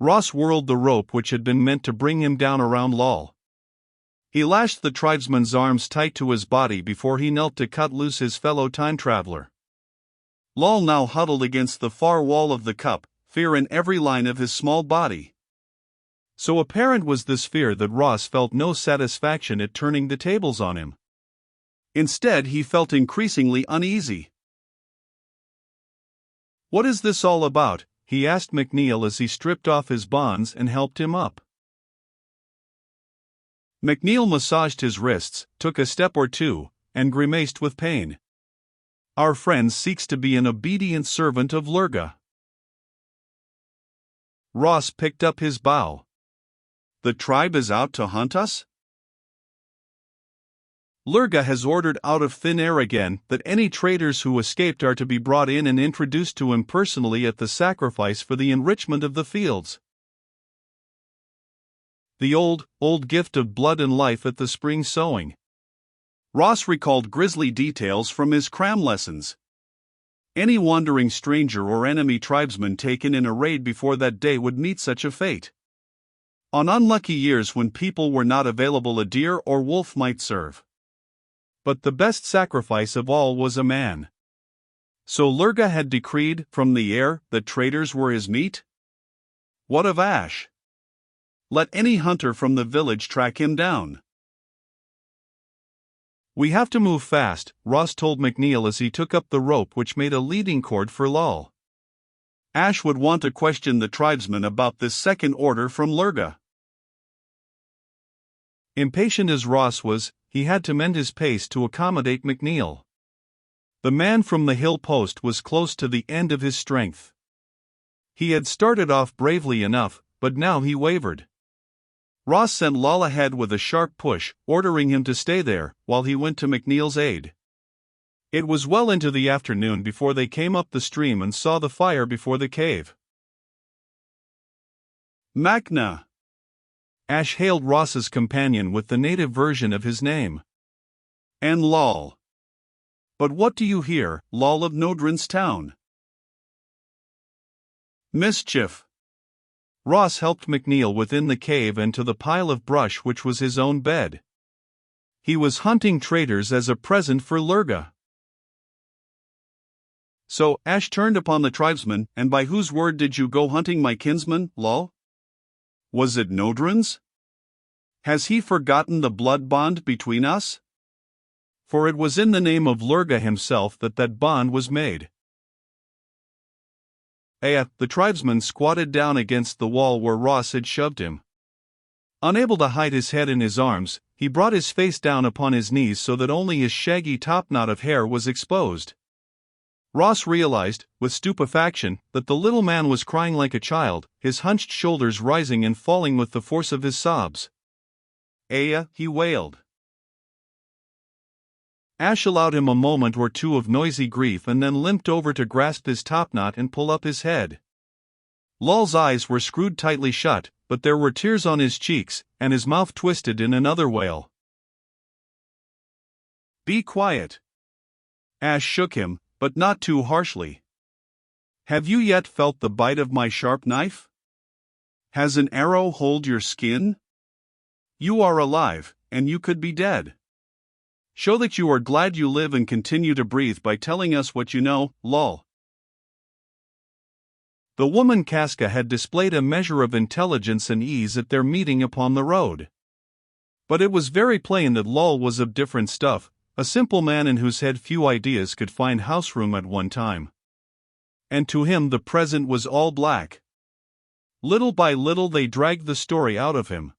Ross whirled the rope which had been meant to bring him down around Lal. He lashed the tribesman's arms tight to his body before he knelt to cut loose his fellow time-traveler. Lal now huddled against the far wall of the cup, fear in every line of his small body. So apparent was this fear that Ross felt no satisfaction at turning the tables on him. Instead, he felt increasingly uneasy. "What is this all about?" he asked McNeil as he stripped off his bonds and helped him up. McNeil massaged his wrists, took a step or two, and grimaced with pain. "Our friend seeks to be an obedient servant of Lurga." Ross picked up his bow. "The tribe is out to hunt us?" "Lurga has ordered out of thin air again that any traitors who escaped are to be brought in and introduced to him personally at the sacrifice for the enrichment of the fields. The old gift of blood and life at the spring sowing." Ross recalled grisly details from his cram lessons. Any wandering stranger or enemy tribesman taken in a raid before that day would meet such a fate. On unlucky years when people were not available, a deer or wolf might serve. But the best sacrifice of all was a man. So Lurga had decreed from the air that traitors were his meat? What of Ash? Let any hunter from the village track him down. "We have to move fast," Ross told McNeil as he took up the rope which made a leading cord for Lal. "Ash would want to question the tribesmen about this second order from Lurga." Impatient as Ross was, he had to mend his pace to accommodate McNeil. The man from the hill post was close to the end of his strength. He had started off bravely enough, but now he wavered. Ross sent Lal ahead with a sharp push, ordering him to stay there, while he went to McNeil's aid. It was well into the afternoon before they came up the stream and saw the fire before the cave. "Macna!" Ash hailed Ross's companion with the native version of his name. "And Lal. But what do you hear, Lal of Nodrin's town?" "Mischief." Ross helped McNeil within the cave and to the pile of brush which was his own bed. He was hunting traitors as a present for Lurga. "So, Ash turned upon the tribesmen, and by whose word did you go hunting my kinsman, Lal? Was it Nodrin's? Has he forgotten the blood bond between us? For it was in the name of Lurga himself that bond was made." The tribesman squatted down against the wall where Ross had shoved him. Unable to hide his head in his arms, he brought his face down upon his knees so that only his shaggy topknot of hair was exposed. Ross realized, with stupefaction, that the little man was crying like a child, his hunched shoulders rising and falling with the force of his sobs. "Aya," he wailed. Ash allowed him a moment or two of noisy grief and then limped over to grasp his topknot and pull up his head. Lal's eyes were screwed tightly shut, but there were tears on his cheeks, and his mouth twisted in another wail. "Be quiet." Ash shook him, but not too harshly. "Have you yet felt the bite of my sharp knife? Has an arrow hold your skin? You are alive, and you could be dead. Show that you are glad you live and continue to breathe by telling us what you know, Lal." The woman Casca had displayed a measure of intelligence and ease at their meeting upon the road. But it was very plain that Lal was of different stuff, a simple man in whose head few ideas could find house room at one time. And to him the present was all black. Little by little they dragged the story out of him.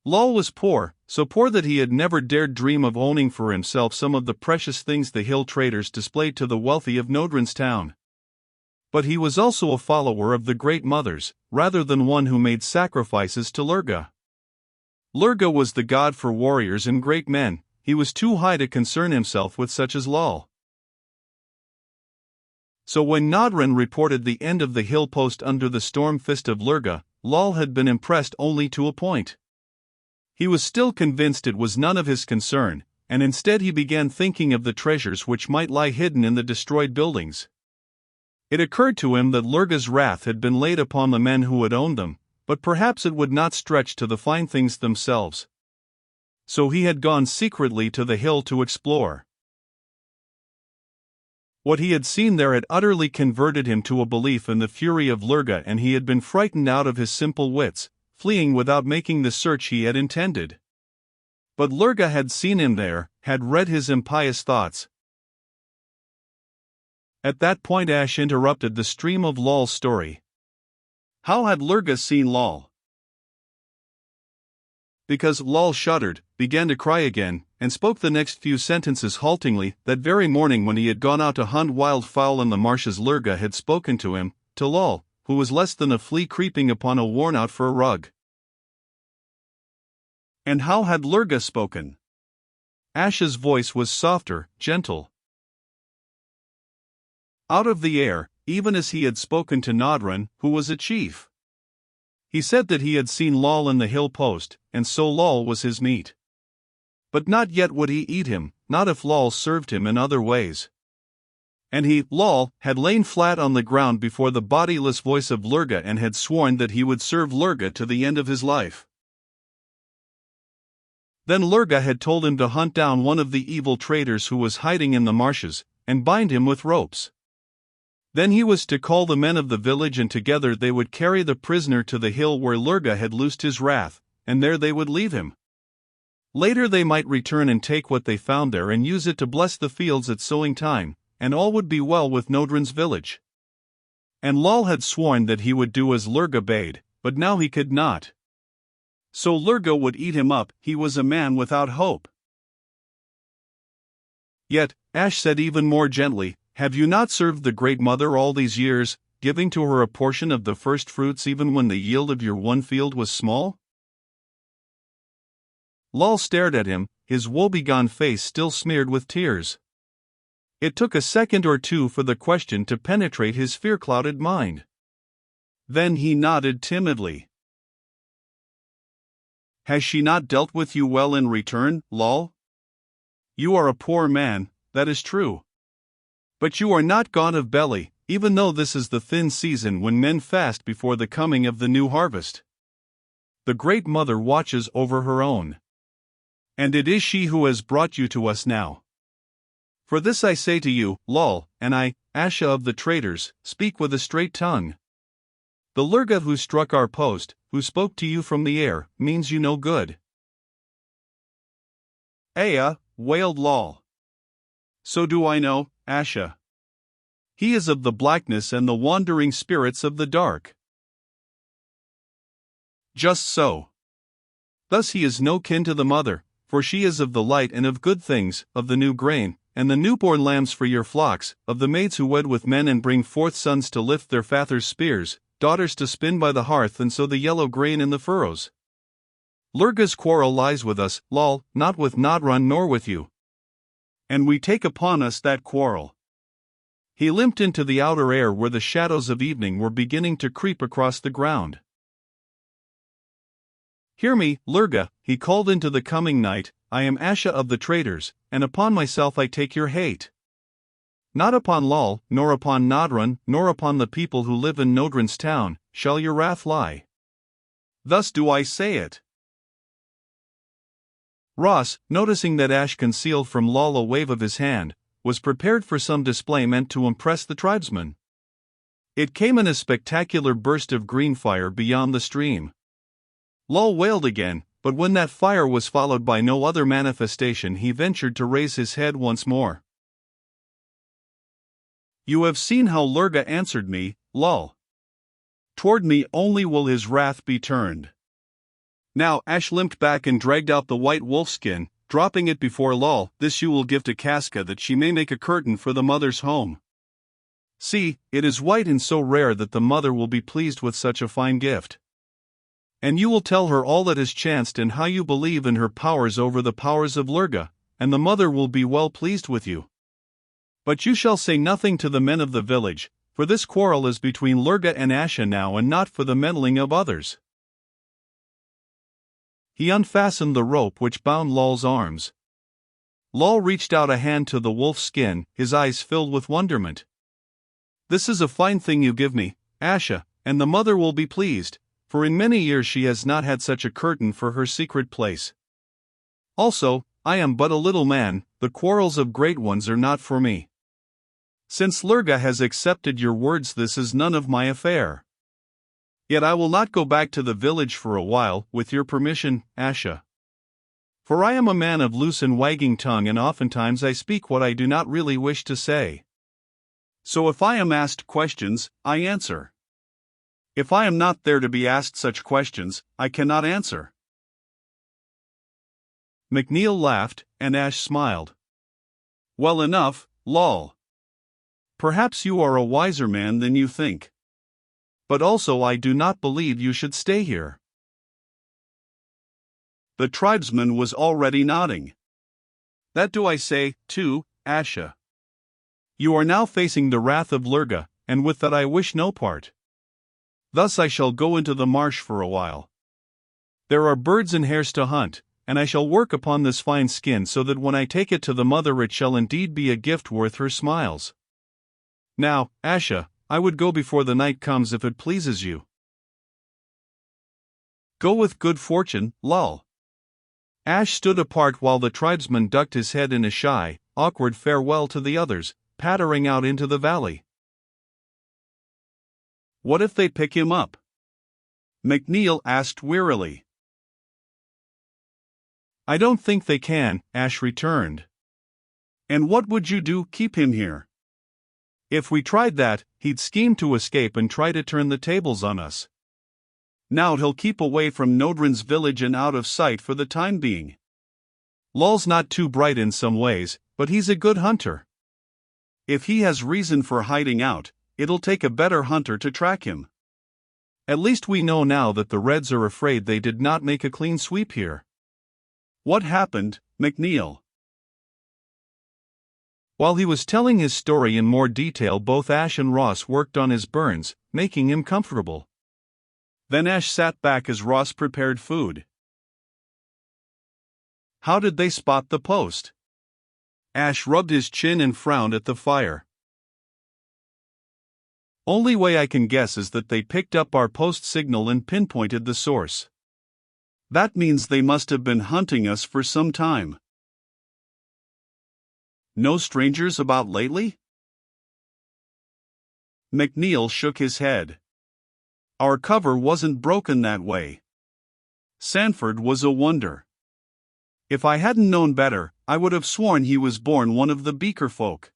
Lal was poor, so poor that he had never dared dream of owning for himself some of the precious things the hill traders displayed to the wealthy of Nodrin's town. But he was also a follower of the Great Mothers, rather than one who made sacrifices to Lurga. Lurga was the god for warriors and great men, he was too high to concern himself with such as Lal. So when Nodrin reported the end of the hill post under the storm fist of Lurga, Lal had been impressed only to a point. He was still convinced it was none of his concern, and instead he began thinking of the treasures which might lie hidden in the destroyed buildings. It occurred to him that Lurga's wrath had been laid upon the men who had owned them, but perhaps it would not stretch to the fine things themselves. So he had gone secretly to the hill to explore. What he had seen there had utterly converted him to a belief in the fury of Lurga, and he had been frightened out of his simple wits, fleeing without making the search he had intended. But Lurga had seen him there, had read his impious thoughts. At that point Ash interrupted the stream of Lol's story. How had Lurga seen Lol? Because Lol shuddered, began to cry again, and spoke the next few sentences haltingly. That very morning when he had gone out to hunt wildfowl in the marshes, Lurga had spoken to him, to Lol, who was less than a flea creeping upon a worn-out fur rug. And how had Lurga spoken? Ash's voice was softer, gentle. Out of the air, even as he had spoken to Nodrun, who was a chief. He said that he had seen Lol in the hill post, and so Lol was his meat. But not yet would he eat him, not if Lol served him in other ways. And he, Lol, had lain flat on the ground before the bodiless voice of Lurga and had sworn that he would serve Lurga to the end of his life. Then Lurga had told him to hunt down one of the evil traders who was hiding in the marshes, and bind him with ropes. Then he was to call the men of the village, and together they would carry the prisoner to the hill where Lurga had loosed his wrath, and there they would leave him. Later they might return and take what they found there and use it to bless the fields at sowing time, and all would be well with Nodrun's village. And Lol had sworn that he would do as Lurga bade, but now he could not. So Lurga would eat him up. He was a man without hope. Yet, Ash said even more gently, have you not served the Great Mother all these years, giving to her a portion of the first fruits even when the yield of your one field was small? Lol stared at him, his woebegone face still smeared with tears. It took a second or two for the question to penetrate his fear-clouded mind. Then he nodded timidly. Has she not dealt with you well in return, Lol? You are a poor man, that is true. But you are not gone of belly, even though this is the thin season when men fast before the coming of the new harvest. The Great Mother watches over her own. And it is she who has brought you to us now. For this I say to you, Lol, and I, Asha of the traders, speak with a straight tongue. The Lurga who struck our post, who spoke to you from the air, means you no good. Aya, wailed Lol. So do I know, Asha. He is of the blackness and the wandering spirits of the dark. Just so. Thus he is no kin to the mother, for she is of the light and of good things, of the new grain, and the newborn lambs for your flocks, of the maids who wed with men and bring forth sons to lift their fathers' spears, daughters to spin by the hearth and sow the yellow grain in the furrows. Lurga's quarrel lies with us, Lol, not with Nodrun nor with you. And we take upon us that quarrel. He limped into the outer air where the shadows of evening were beginning to creep across the ground. Hear me, Lurga, he called into the coming night, I am Asha of the traders, and upon myself I take your hate. Not upon Lol, nor upon Nodrun, nor upon the people who live in Nodrun's town, shall your wrath lie. Thus do I say it. Ross, noticing that Ash concealed from Lol a wave of his hand, was prepared for some display meant to impress the tribesmen. It came in a spectacular burst of green fire beyond the stream. Lol wailed again, but when that fire was followed by no other manifestation he ventured to raise his head once more. You have seen how Lurga answered me, Lol. Toward me only will his wrath be turned. Now Ash limped back and dragged out the white wolfskin, dropping it before Lol. This you will give to Casca that she may make a curtain for the mother's home. See, it is white and so rare that the mother will be pleased with such a fine gift. And you will tell her all that has chanced and how you believe in her powers over the powers of Lurga, and the mother will be well pleased with you. But you shall say nothing to the men of the village, for this quarrel is between Lurga and Asha now and not for the meddling of others. He unfastened the rope which bound Lol's arms. Lol reached out a hand to the wolf's skin, his eyes filled with wonderment. This is a fine thing you give me, Asha, and the mother will be pleased, for in many years she has not had such a curtain for her secret place. Also, I am but a little man, the quarrels of great ones are not for me. Since Lurga has accepted your words, this is none of my affair. Yet I will not go back to the village for a while, with your permission, Asha. For I am a man of loose and wagging tongue, and oftentimes I speak what I do not really wish to say. So if I am asked questions, I answer. If I am not there to be asked such questions, I cannot answer. McNeil laughed, and Ash smiled. Well enough, lol. Perhaps you are a wiser man than you think. But also I do not believe you should stay here. The tribesman was already nodding. That do I say, too, Asha. You are now facing the wrath of Lurga, and with that I wish no part. Thus I shall go into the marsh for a while. There are birds and hares to hunt, and I shall work upon this fine skin so that when I take it to the mother it shall indeed be a gift worth her smiles. Now, Asha, I would go before the night comes if it pleases you. Go with good fortune, lol. Ash stood apart while the tribesman ducked his head in a shy, awkward farewell to the others, pattering out into the valley. What if they pick him up? McNeil asked wearily. I don't think they can, Ash returned. And what would you do, keep him here? If we tried that, he'd scheme to escape and try to turn the tables on us. Now he'll keep away from Nodrin's village and out of sight for the time being. Lol's not too bright in some ways, but he's a good hunter. If he has reason for hiding out, it'll take a better hunter to track him. At least we know now that the Reds are afraid they did not make a clean sweep here. What happened, McNeil? While he was telling his story in more detail, both Ash and Ross worked on his burns, making him comfortable. Then Ash sat back as Ross prepared food. How did they spot the post? Ash rubbed his chin and frowned at the fire. Only way I can guess is that they picked up our post signal and pinpointed the source. That means they must have been hunting us for some time. No strangers about lately? McNeil shook his head. Our cover wasn't broken that way. Sanford was a wonder. If I hadn't known better, I would have sworn he was born one of the Beaker folk.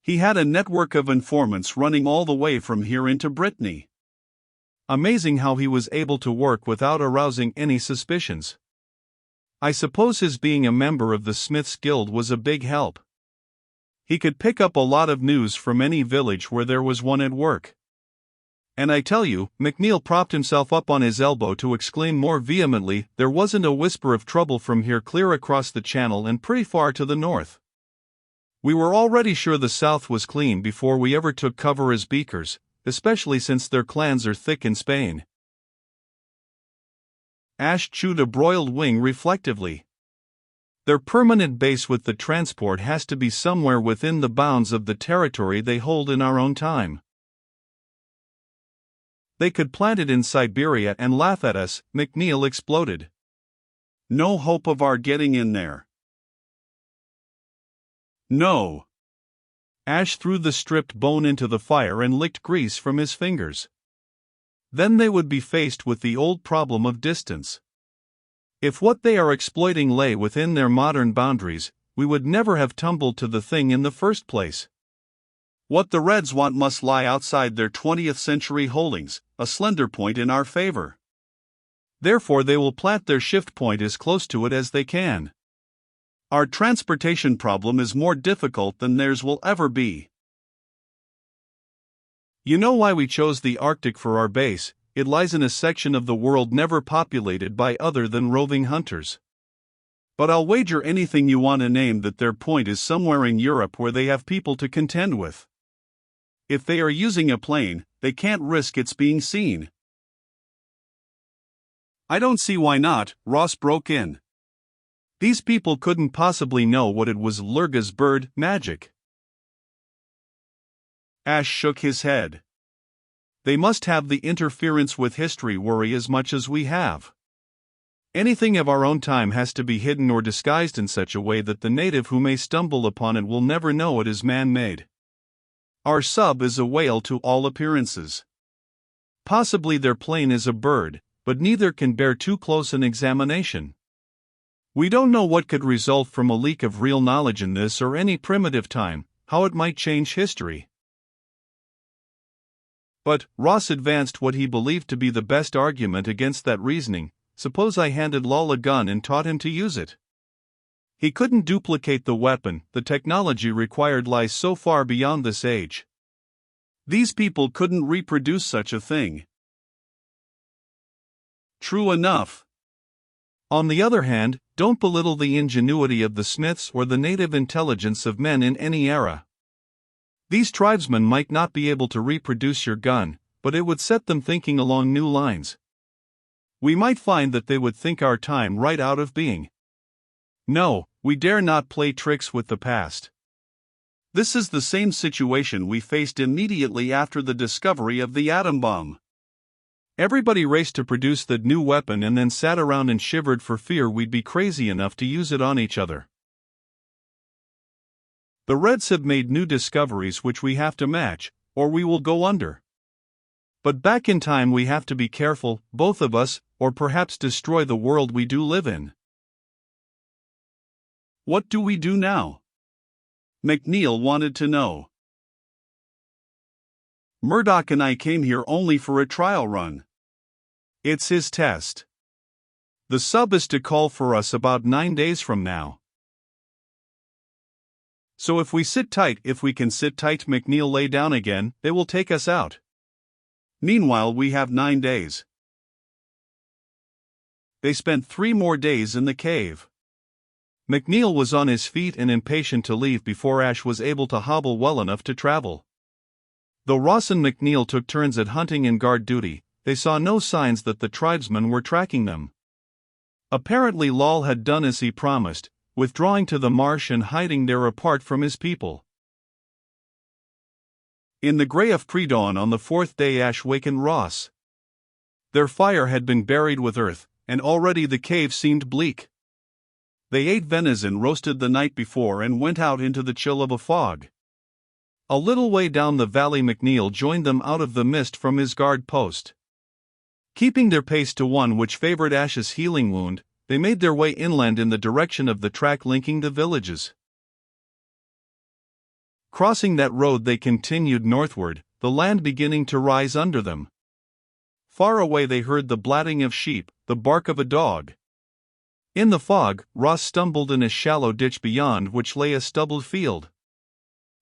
He had a network of informants running all the way from here into Brittany. Amazing how he was able to work without arousing any suspicions. I suppose his being a member of the Smiths Guild was a big help. He could pick up a lot of news from any village where there was one at work. And I tell you, McNeil propped himself up on his elbow to exclaim more vehemently, there wasn't a whisper of trouble from here clear across the channel and pretty far to the north. We were already sure the south was clean before we ever took cover as Beakers, especially since their clans are thick in Spain. Ash chewed a broiled wing reflectively. Their permanent base with the transport has to be somewhere within the bounds of the territory they hold in our own time. They could plant it in Siberia and laugh at us, McNeil exploded. No hope of our getting in there. No. Ash threw the stripped bone into the fire and licked grease from his fingers. Then they would be faced with the old problem of distance. If what they are exploiting lay within their modern boundaries, we would never have tumbled to the thing in the first place. What the Reds want must lie outside their 20th century holdings, a slender point in our favor. Therefore they will plant their shift point as close to it as they can. Our transportation problem is more difficult than theirs will ever be. You know why we chose the Arctic for our base? It lies in a section of the world never populated by other than roving hunters. But I'll wager anything you want to name that their point is somewhere in Europe where they have people to contend with. If they are using a plane, they can't risk its being seen. I don't see why not, Ross broke in. These people couldn't possibly know what it was Lurga's bird magic. Ash shook his head. They must have the interference with history worry as much as we have. Anything of our own time has to be hidden or disguised in such a way that the native who may stumble upon it will never know it is man-made. Our sub is a whale to all appearances. Possibly their plane is a bird, but neither can bear too close an examination. We don't know what could result from a leak of real knowledge in this or any primitive time, how it might change history. But, Ross advanced what he believed to be the best argument against that reasoning. Suppose I handed Lol a gun and taught him to use it. He couldn't duplicate the weapon, the technology required lies so far beyond this age. These people couldn't reproduce such a thing. True enough. On the other hand, don't belittle the ingenuity of the Smiths or the native intelligence of men in any era. These tribesmen might not be able to reproduce your gun, but it would set them thinking along new lines. We might find that they would think our time right out of being. No, we dare not play tricks with the past. This is the same situation we faced immediately after the discovery of the atom bomb. Everybody raced to produce the new weapon and then sat around and shivered for fear we'd be crazy enough to use it on each other. The Reds have made new discoveries which we have to match, or we will go under. But back in time we have to be careful, both of us, or perhaps destroy the world we do live in. What do we do now? McNeil wanted to know. Murdoch and I came here only for a trial run. It's his test. The sub is to call for us about 9 days from now. So if we sit tight, if we can sit tight, McNeil lay down again, they will take us out. Meanwhile we have 9 days. They spent 3 more days in the cave. McNeil was on his feet and impatient to leave before Ash was able to hobble well enough to travel. Though Ross and McNeil took turns at hunting and guard duty, they saw no signs that the tribesmen were tracking them. Apparently Lol had done as he promised, withdrawing to the marsh and hiding there apart from his people. In the grey of pre-dawn on the 4th day Ash wakened Ross. Their fire had been buried with earth, and already the cave seemed bleak. They ate venison roasted the night before and went out into the chill of a fog. A little way down the valley McNeil joined them out of the mist from his guard post. Keeping their pace to one which favored Ash's healing wound, they made their way inland in the direction of the track linking the villages. Crossing that road they continued northward, the land beginning to rise under them. Far away they heard the blatting of sheep, the bark of a dog. In the fog, Ross stumbled in a shallow ditch beyond which lay a stubbled field.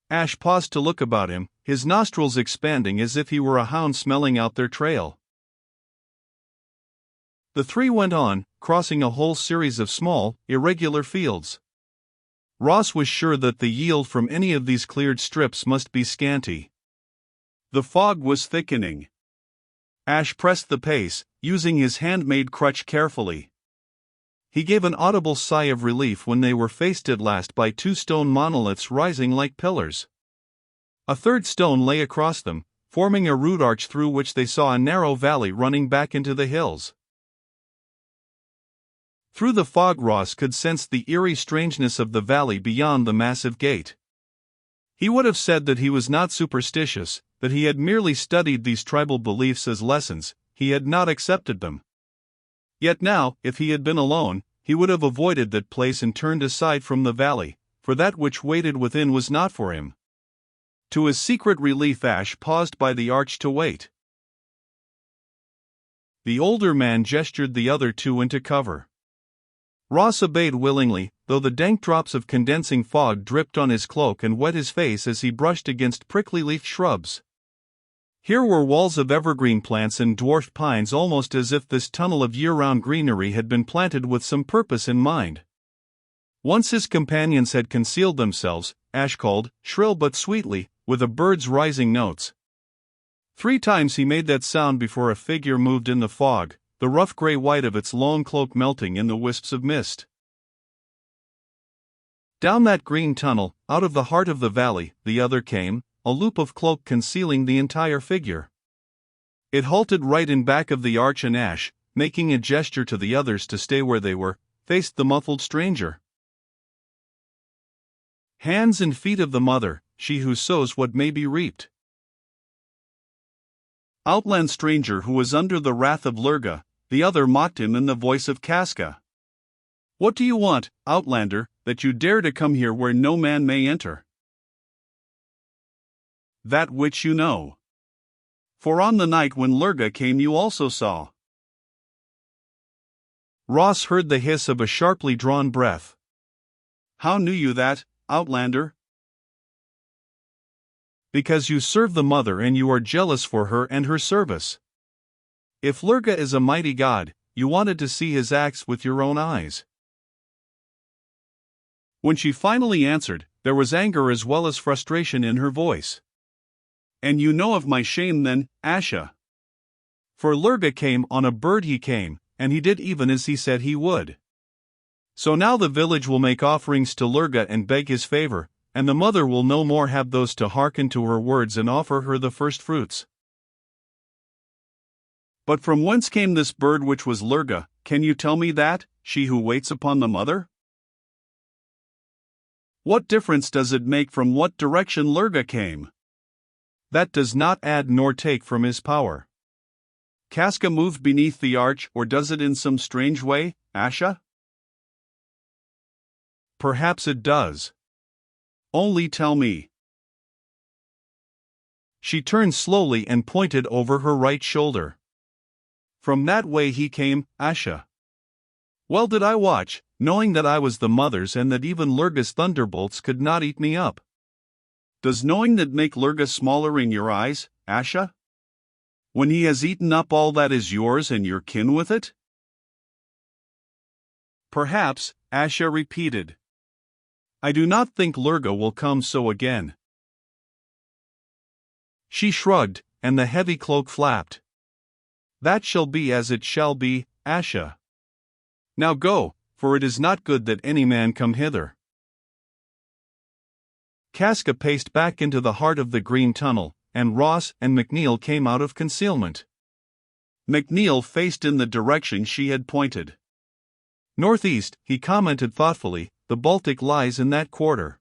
Ash paused to look about him, his nostrils expanding as if he were a hound smelling out their trail. The three went on, crossing a whole series of small, irregular fields. Ross was sure that the yield from any of these cleared strips must be scanty. The fog was thickening. Ash pressed the pace, using his handmade crutch carefully. He gave an audible sigh of relief when they were faced at last by 2 stone monoliths rising like pillars. A third stone lay across them, forming a rude arch through which they saw a narrow valley running back into the hills. Through the fog Ross could sense the eerie strangeness of the valley beyond the massive gate. He would have said that he was not superstitious, that he had merely studied these tribal beliefs as lessons, he had not accepted them. Yet now, if he had been alone, he would have avoided that place and turned aside from the valley, for that which waited within was not for him. To his secret relief Ash paused by the arch to wait. The older man gestured the other 2 into cover. Ross obeyed willingly, though the dank drops of condensing fog dripped on his cloak and wet his face as he brushed against prickly-leafed shrubs. Here were walls of evergreen plants and dwarfed pines, almost as if this tunnel of year-round greenery had been planted with some purpose in mind. Once his companions had concealed themselves, Ash called, shrill but sweetly, with a bird's rising notes. 3 times he made that sound before a figure moved in the fog, the rough gray-white of its long cloak melting in the wisps of mist. Down that green tunnel, out of the heart of the valley, the other came, a loop of cloak concealing the entire figure. It halted right in back of the arch, and Ash, making a gesture to the others to stay where they were, faced the muffled stranger. Hands and feet of the mother, she who sows what may be reaped. Outland stranger who was under the wrath of Lurga, the other mocked him in the voice of Casca. What do you want, outlander, that you dare to come here where no man may enter? That which you know. For on the night when Lurga came you also saw. Ross heard the hiss of a sharply drawn breath. How knew you that, outlander? Because you serve the mother and you are jealous for her and her service. If Lurga is a mighty god, you wanted to see his acts with your own eyes. When she finally answered, there was anger as well as frustration in her voice. And you know of my shame then, Asha. For Lurga came on a bird he came, and he did even as he said he would. So now the village will make offerings to Lurga and beg his favor, and the mother will no more have those to hearken to her words and offer her the first fruits. But from whence came this bird which was Lurga, can you tell me that, she who waits upon the mother? What difference does it make from what direction Lurga came? That does not add nor take from his power. Casca moved beneath the arch, or does it in some strange way, Asha? Perhaps it does. Only tell me. She turned slowly and pointed over her right shoulder. From that way he came, Asha. Well did I watch, knowing that I was the mother's and that even Lurga's thunderbolts could not eat me up. Does knowing that make Lurga smaller in your eyes, Asha? When he has eaten up all that is yours and your kin with it? Perhaps, Asha repeated. I do not think Lurga will come so again. She shrugged, and the heavy cloak flapped. That shall be as it shall be, Asha. Now go, for it is not good that any man come hither. Casca paced back into the heart of the green tunnel, and Ross and McNeil came out of concealment. McNeil faced in the direction she had pointed. Northeast, he commented thoughtfully, the Baltic lies in that quarter.